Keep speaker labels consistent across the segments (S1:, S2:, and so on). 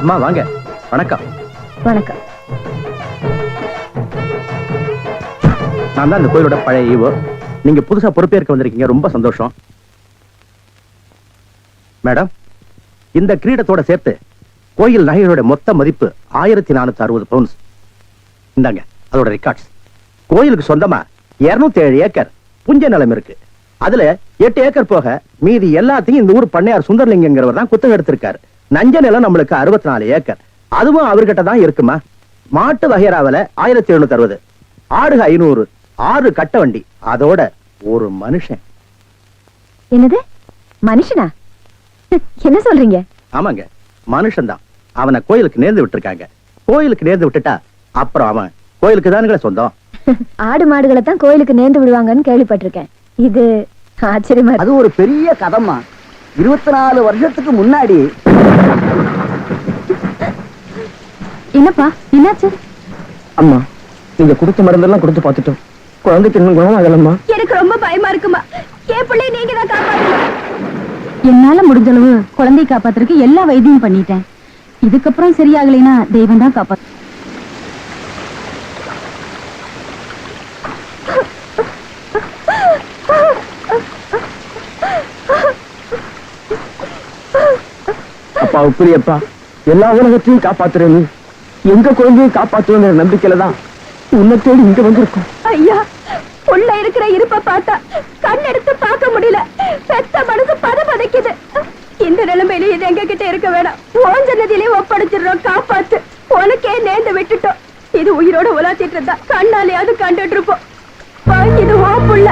S1: அம்மா வாங்க. வணக்கம்.
S2: வணக்கம்.
S1: நான் தான் இந்த கோயிலோட பழைய ஈவோ. நீங்க புதுசா பொறுப்பேற்க வந்திருக்கீங்க, ரொம்ப சந்தோஷம். மேடம், இந்த கிரீடத்தோட சேர்த்து கோயில் நகைகளோட மொத்த மதிப்பு 1460 பவுண்ட்ஸ். இந்தாங்க அதோட ரெக்கார்ட்ஸ். கோயிலுக்கு சொந்தமா 207 ஏக்கர் புஞ்ச நிலம் இருக்கு. அதுல 8 ஏக்கர் போக மீதி எல்லாத்தையும் இந்த ஊர் பண்ணையார் சுந்தரலிங்கங்கிறவர் தான் குத்தகை எடுத்திருக்காரு. நஞ்ச நிலம் நம்மளுக்கு 64 ஏக்கர். அதுவும் அவர்கிட்ட தான் இருக்குமா. மாட்டு வகைராவில 1760, ஆடு 500, 6 கட்ட வண்டி, அதோட ஒரு மனுஷன்.
S2: என்னது மனுஷனா? என்ன சொல்றீங்க?
S1: ஆமாங்க, மனுஷன் தான். அவனை கோயிலுக்கு நேர்ந்து விட்டுருக்காங்க. கோயிலுக்கு நேர்ந்து விட்டுட்டா அப்புறம் அவன் கோயிலுக்கு தானுங்களே சொந்தம்.
S2: ஆடு மாடுகளை தான் கோயிலுக்கு நேர்ந்து விடுவாங்கன்னு கேள்விப்பட்டிருக்கேன். இது ஆச்சரியமா.
S3: அது ஒரு பெரிய கதமா. 24 வருஷத்துக்கு முன்னாடி.
S2: என்னப்பா என்னாச்சு?
S3: அம்மா, நீங்க கொடுத்த மருந்தெல்லாம் கொடுத்து பார்த்துட்டோம். குழந்தைக்கு இன்னும் குணம் ஆகலம்மா.
S2: எனக்கு ரொம்ப பயமா இருக்குமா. என் பிள்ளை நீங்க தான் காப்பாத்தணும். என்னால முடிஞ்ச அளவு குழந்தையை காப்பாத்துறதுக்கு எல்லா வைத்தியம் பண்ணிட்டேன். இதுக்கப்புறம் சரியாகலைன்னா தெய்வம் தான் காப்பாத்து.
S3: அப்பா உப்பிரியப்பா, எல்லா உலகத்தையும் காப்பாத்துறேன்னு, எங்க குழந்தையும் காப்பாற்றுவேங்கிற நம்பிக்கையில தான் உன்னை தேடி இங்க வந்திருக்கோம்.
S2: ஐயா, உள்ள இருக்கிற இருப்ப பார்த்தா கண் எடுத்து பார்க்க முடியல. பெத்த மனசு பதபதைக்குது. இந்த நிலைமையில இது எங்க கிட்ட இருக்க வேணாம். ஓஞ்ச நதியிலே ஒப்படைச்சிடுறோம், காப்பாத்து. உனக்கே நேர்ந்து விட்டுட்டோம். இது உயிரோட உலாத்திட்டு இருந்தா கண்ணாலேயாவது கண்டுட்டு இருப்போம். இது ஓ புள்ள.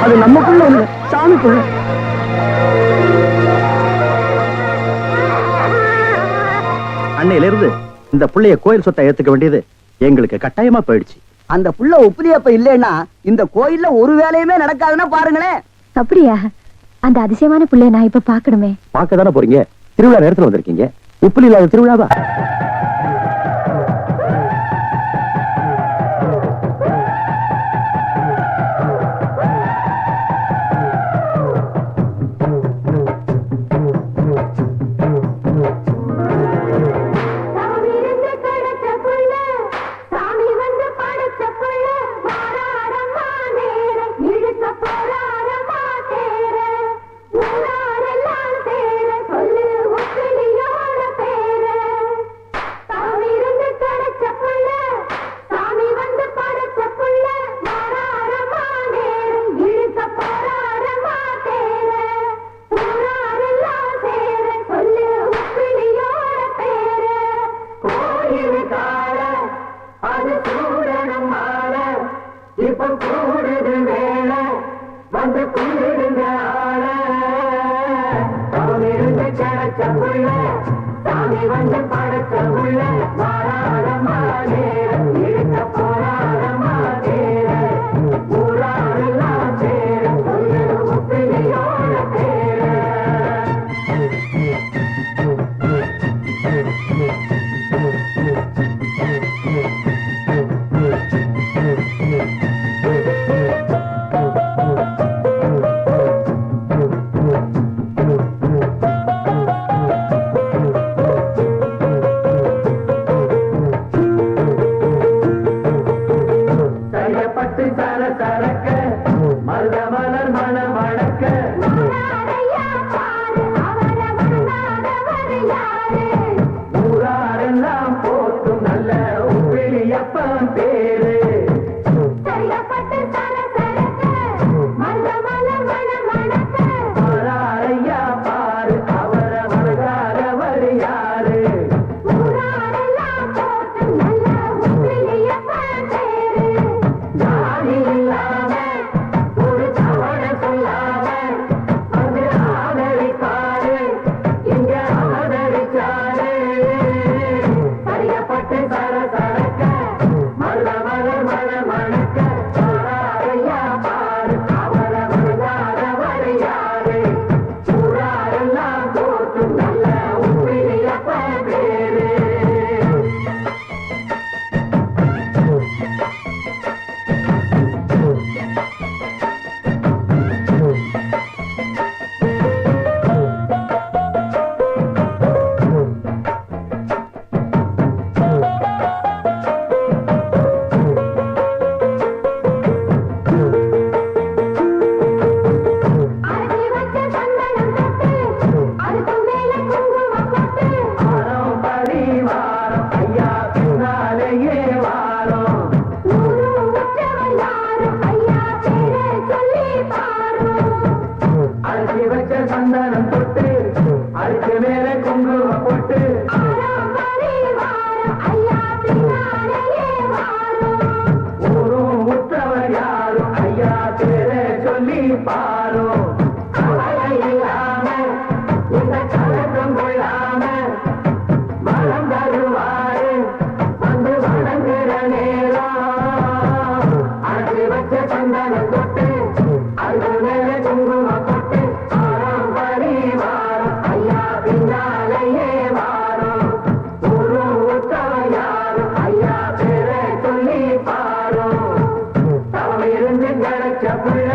S3: அது நமக்குள்ள இல்ல, சாமிக்குள்ள.
S1: அன்னையில இருந்து இந்த புள்ளைய கோயில் சொத்தை ஏத்துக்க வேண்டியது எங்களுக்கு கட்டாயமா போயிடுச்சு.
S3: அந்த புள்ள உப்பிலியப்ப இல்லைன்னா இந்த கோயில்ல ஒரு வேலையுமே நடக்காதுன்னா பாருங்களேன்.
S2: அப்படியா? அந்த அதிசயமான புள்ளைய நான் இப்ப பாக்கணுமே.
S1: பார்க்க தானே போறீங்க, திருவிழா நேரத்துல வந்திருக்கீங்க. உப்புலி இல்லாத திருவிழாவா?
S3: சந்தனம் தொட்டு அதுக்கு மேல குங்குமம் போட்டு ஊரும் உற்றவர் யாரும் ஐயா பேரை சொல்லி பாரோ இந்த கலக்கம் கொள்ளாம மனம் தருவாரு வந்து வணங்குற நேரம் அது வச்ச சந்தனம் தொட்டு அது மேல குங்குமம் போட்டு ஆறாம் பரிவாரம் ஐயா பின்னாலேயே வாரம் ஊரும் உற்றவர் யாரும் ஐயா பேரை சொல்லி பாரோ தவம் இருந்து கிடைச்ச புள்ள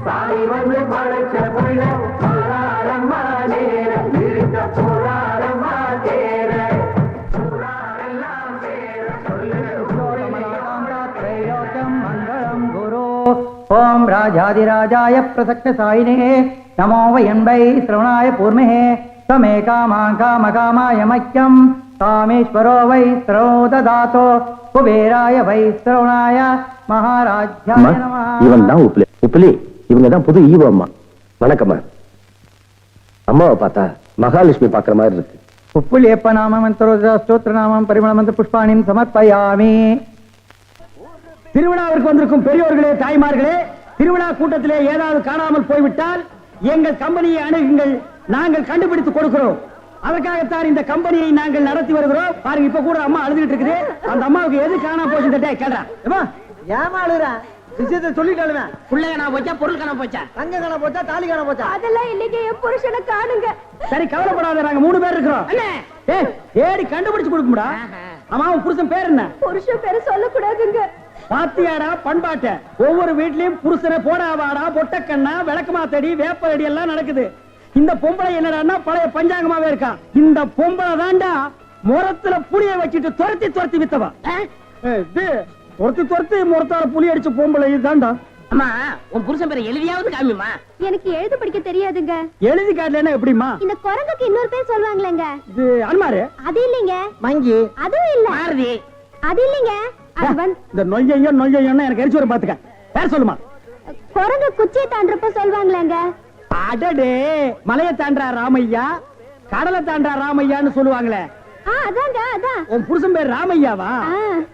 S3: சாமி வந்து படைச்ச புள்ள பாராரம்மா நேர இருக்க போராரம்மா தேர போராரெல்லாம் தேர
S4: மங்களம் குரு ஓம் ராஜாதிராஜாய பிரசக்த சாயினே நமோ வயம்பை சிரவணாய பூர்மஹே தமே காமாய மக்கியம் காமேஸ்வரோ வை ஸ்ரவோ ததாதோ குபேராய வை ஸ்ரவணாய மகாராஜ்யாய நமः.
S1: இவன் தான் உப்புலி. உப்புலி இவங்க தான் புது ஈவோ அம்மா. வணக்கம்மா. அம்மாவை பார்த்தா மகாலட்சுமி பாக்குற மாதிரி இருக்கு.
S4: உப்புலேப்ப நாம மந்திரோஜா ஸ்தோத்திர நாமம் பரிமள மந்திர புஷ்பாணிம் சமர்ப்பயாமி.
S3: திருவிழாவிற்கு வந்திருக்கும் பெரியோர்களே, தாய்மார்களே, திருவிழா கூட்டத்திலே ஏதாவது காணாமல் போய்விட்டால் எங்கள் கம்பெனியை அணுகுங்கள், நாங்கள் கண்டுபிடித்து கொடுக்கிறோம். அதற்காகத்தான் இந்த கம்பெனியை நாங்கள் நடத்தி வருகிறோம். பாருங்க, இப்ப கூட அம்மா அழுதுகிட்டு இருக்குது. அந்த அம்மாவுக்கு எது காணாம போச்சு கேட்கறா.
S4: ஏமா அழுறா? விஷயத்தை சொல்லிட்டாலுமே
S3: பிள்ளை காணாம போச்சா, பொருள் காணாம போச்சா,
S4: தங்க காண போச்சா, தாலி காண போச்சா?
S2: அதெல்லாம் இன்னைக்கு என் புருஷனை காணுங்க.
S3: சரி கவலைப்படாத, நாங்க 3 பேர் இருக்கிறோம். ஏடி கண்டுபிடிச்சு கொடுக்கும்டா. ஆமா, உன் புருஷன் பேர் என்ன?
S2: புருஷன் பேரு சொல்லக்கூடாதுங்க.
S3: பாத்தியாடா பண்பாட்ட, ஒவ்வொரு வீட்லயும் புருஷனை போடாவாடா, பொட்டக்கண்ணா, விளக்குமாத்தடி, வேப்படி எல்லாம் நடக்குது. இந்த பொம்பளை என்னடான்னா பழைய பஞ்சாங்கமாவே இருக்கா. இந்த பொம்பளை தாண்டா முரத்துல புளிய வச்சுட்டு துரத்தி வித்தவா. துரத்தி முரத்தால புளி அடிச்ச பொம்பளை தாண்டா.
S5: அம்மா, உன் புருஷன் பேரை எழுதியாவது காமிமா.
S2: எனக்கு எழுத படிக்க தெரியாதுங்க.
S3: எழுதி காட்டலன்னா எப்படிமா?
S2: இந்த குரங்குக்கு இன்னொரு பேர் சொல்லுவாங்களேங்க.
S3: இது அனுமாரு.
S2: அது இல்லைங்க.
S4: மங்கி.
S2: அதுவும் இல்ல.
S5: மாருதி.
S2: அது இல்லைங்க. அது வந்து
S3: இந்த நொய்யன்னு எனக்கு எரிச்சு வர பாத்துக்க. பேர் சொல்லுமா?
S2: குரங்கு குச்சியை தாண்டறப்ப சொல்லுவாங்களேங்க.
S3: அடடே, மலையை தாண்டா ராமையா, கடலை தாண்டா ராமையான்னு சொல்லுவாங்களே.
S2: அதாங்க அதான்.
S3: உன் புருஷன் பேர் ராமையாவா?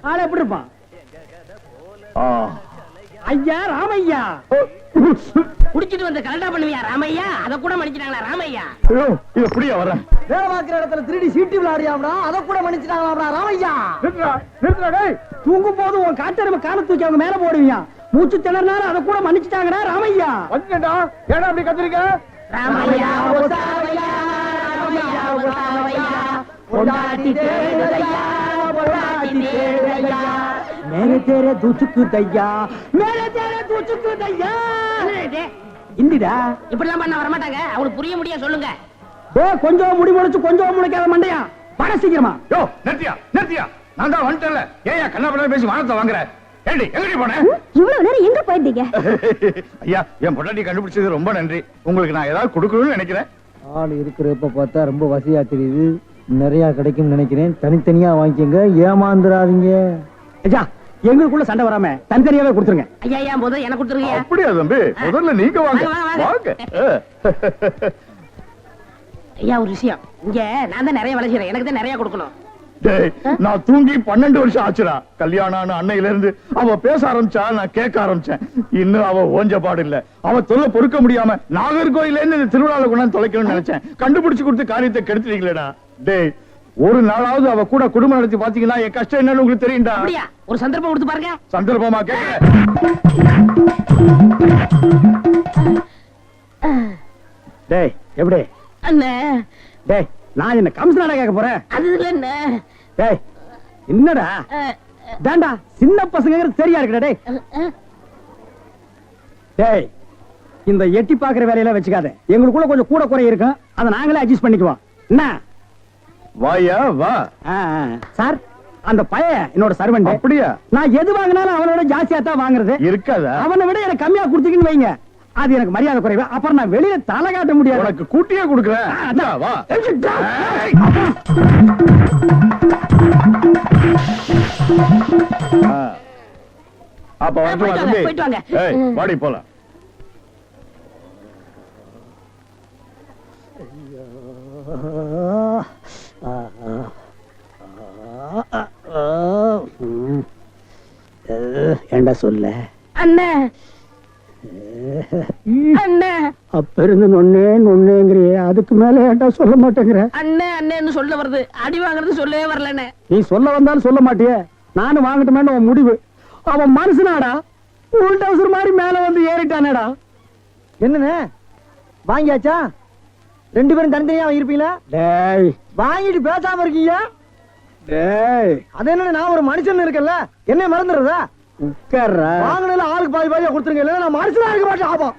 S3: ஆள எப்படி இருப்பான்? ஐயா ராமையா.
S5: குடிச்சிட்டு வந்து கலண்டா பண்ணுவியா ராமையா? அத கூட மன்னிச்சிட்டாங்களா ராமையா?
S1: எப்படியா வர?
S4: வேலை பார்க்கிற இடத்துல திருடி சீட்டி விளையாடியாம்டா, அதை கூட மன்னிச்சுட்டாங்களா ராமையா?
S3: தூங்கும் போது உன் காட்டெருமை கால தூக்கி அவங்க மேல போடுவியா? மூச்சு திணறினாலும் அதை கூட மன்னிச்சுட்டாங்கடா ராமையா. ஏடா அப்படி கத்திருக்க?
S5: ராமையா ஓசாவையா, ராமையா ஓசாவையா, பொண்டாட்டி தேடுதையா, பொண்டாட்டி தேடுதையா,
S3: மேலே தேரே தூச்சுக்கு தையா, மேலே தேரே தூச்சுக்கு தையா. இந்திடா
S5: இப்படி எல்லாம் பண்ண வரமாட்டாங்க. அவங்களுக்கு புரிய முடிய சொல்லுங்க.
S3: கொஞ்சம் முடி முடிச்சு கொஞ்சம் முளைக்காத மண்டையா, வர சீக்கிரமா.
S6: நிறுத்தியா, நான் தான் வந்துட்டேன்ல. ஏயா கண்ணாபண்ண பேசி வானத்தை வாங்குற? ஏண்டி எங்கடி போன?
S2: இவ்வளவு நேரம் எங்க போயிருந்தீங்க?
S6: ஐயா, என் பொண்டாட்டி கண்டுபிடிச்சது ரொம்ப நன்றி. உங்களுக்கு நான் ஏதாவது கொடுக்கணும்னு நினைக்கிறேன்.
S4: ஆள் இருக்கிறப்ப பார்த்தா ரொம்ப வசதியா தெரியுது. நிறைய கிடைக்கும் நினைக்கிறேன். தனித்தனியா வாங்கிக்கங்க, ஏமாந்துடாதீங்க.
S3: ஐயா, எங்களுக்குள்ள சண்டை வராம தனித்தனியாவே கொடுத்துருங்க.
S5: ஐயா ஏன் போதும் எனக்கு கொடுத்துருங்க.
S6: அப்படியா தம்பி? முதல்ல நீங்க வாங்க.
S5: வாங்க. ஐயா ஒரு விஷயம், இங்க நான் தான் நிறைய வேலை செய்யறேன், எனக்கு தான் நிறைய கொடுக்கணும்.
S6: டேய், நான் தூங்கி 12 வருஷம் ஆச்சுடா. கல்யாணம் அன்னையில இருந்து அவ பேச ஆரம்பிச்சா, நான் கேட்க ஆரம்பிச்சேன். இன்னும் அவ ஓஞ்ச பாடு இல்ல. அவ தொல்லை பொறுக்க முடியாம நாகர்கோயில இருந்து இந்த திருவிழால கொண்டாந்து தொலைக்கணும்னு நினைச்சேன். கண்டுபிடிச்சு கொடுத்து காரியத்தை கெடுத்துட்டீங்களேடா. டேய், ஒரு நாளாவது அவ கூட குடும்பம் நடத்தி பாத்தீங்கன்னா என் கஷ்டம் என்னன்னு உங்களுக்கு தெரியும்டா.
S5: அப்படியா? ஒரு சந்தர்ப்பம் கொடுத்து பாருங்க.
S6: சந்தர்ப்பமா கேட்க?
S3: டேய் எப்படி?
S5: அண்ணே,
S3: டேய், நான் என்ன கம்சனாடா கேட்க போறேன்?
S5: அது இல்ல அண்ணே.
S3: டேய், என்னடா தாண்டா சின்ன பசங்க சரியா இருக்குடா. டேய் டேய், இந்த எட்டி பாக்குற வேலையெல்லாம் வச்சுக்காத. எங்களுக்குள்ள கொஞ்சம் கூட குறை இருக்கும், அதை நாங்களே அட்ஜஸ்ட் பண்ணிக்குவோம். என்ன
S6: வாயா வா.
S3: சார், அந்த பையன் என்னோட சர்வெண்ட்.
S6: அப்படியா?
S3: நான் எது வாங்கினாலும் அவனோட ஜாஸ்தியா தான் வாங்குறது.
S6: இருக்காதா?
S3: அவனை விட எனக்கு கம்மியா கொடுத்தீங்கன்னு வைங்க, அது எனக்கு மரியாதை குறைவு. அப்புறம் நான் வெளியில தலை காட்ட முடியாது.
S6: உனக்கு கூட்டியே கொடுக்குறேன்.
S3: அதான்.
S6: வா. அப்ப வந்து
S5: போயிட்டு வாங்க.
S6: வாடி போலாம்.
S3: ஏண்டா சொல்ல
S5: அண்ணே அண்ணே
S3: அப்ப இருந்து நொன்னேங்கிறிய அதுக்கு மேல ஏண்டா சொல்ல மாட்டேங்கிற
S5: அண்ணே அண்ணேன்னு சொல்ல வருது அடி வாங்குறது சொல்லவே வரலண்ணே
S3: நீ சொல்ல வந்தாலும் சொல்ல மாட்டியே நானும் வாங்கட்டுமேன்னு உன் முடிவு அவன் மனுஷனாடா உள் டவுசர் மாதிரி மேல வந்து ஏறிட்டானேடா
S4: என்னண்ணே வாங்கியாச்சா 2 பேரும் தனித்தனியா இருப்பீங்களா?
S3: டேய்
S4: வாங்கிட்டு பேசாம இருக்கீங்க.
S3: டேய்
S4: அது என்ன, நான் ஒரு மனுஷன் இருக்கல, என்ன மறந்துடுறதா?
S3: உட்கார்றா.
S4: வாங்கினதுல ஆளுக்கு பாதி பாதியா கொடுத்துருங்க, இல்ல நான் மனுஷனா இருக்க மாட்டேன். ஆபம்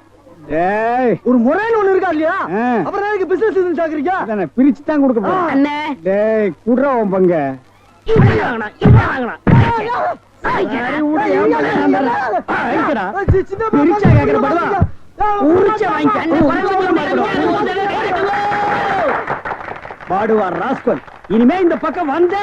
S3: டேய்
S4: ஒரு முறைன்னு ஒண்ணு இருக்கா இல்லையா?
S3: ஆ.
S4: அப்புறம் எனக்கு பிசினஸ் இதுன்னு சாக்குறீங்க.
S3: அதானே பிரிச்சு தான் கொடுக்க போறேன்.
S5: அண்ணே
S3: டேய் குடுறா உன் பங்க.
S5: இப்படி வாங்கணும் இப்படி வாங்கணும்
S3: சரி, விடு, ஏன் பங்கு நான் தர்றேன். ஐக்கடா. பிரிச்சா கேக்குற படுவா. உரிச்ச வாங்கிக்க.
S5: அண்ணே குறைச்சு
S3: பாடுவார் ராஸ்கல். இனிமே இந்த பக்கம் வந்த